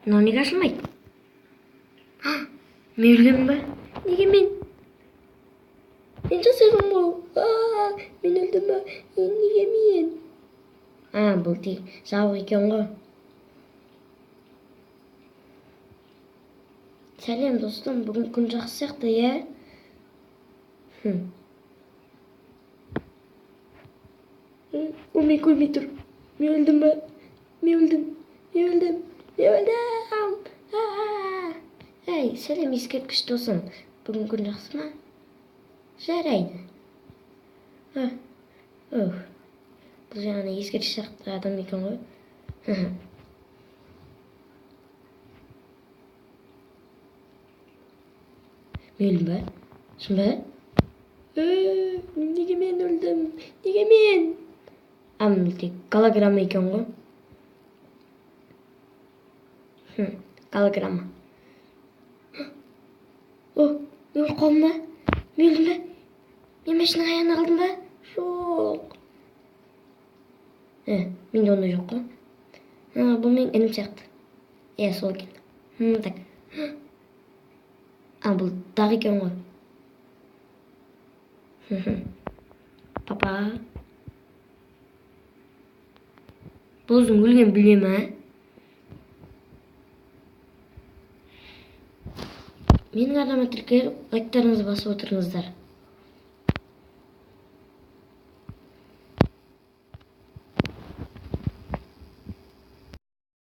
Мынау неге ашылмайды? Мен өлгенмін ба? Неге мен? Мен жасаймын ғой. Мен өлдім ба? Неге мен? Бұл жабық екен ғой. Сәлем достым, бүгін күн жақсы сияқты, иә? Мен көрмей тұр. Мен өлдім ба? Мен өлдім. Әй, сәлем ескерткіш досым. Бүгін күн жақсы ма? Жарайды. Бұл жаңағы ескерткіш сияқты адам екен ғой. Мен өлдім ба? Шын ба? Неге мен өлдім? Неге мен? Тек голограмма екен ғой. Голограмма. Мен қолымда? Мен өлдім ба? Мен машинаның аяғына қалдым ба? Жоқ. Менде ондай жоқ қой. Бұл мен інім сияқты. Сол екен. Так. Бұл дағы екен ғой. Папа. Бұл өзің өлген біле ма? Менің арнама тіркеліп, лайктарыңызды басып отырыңыздар.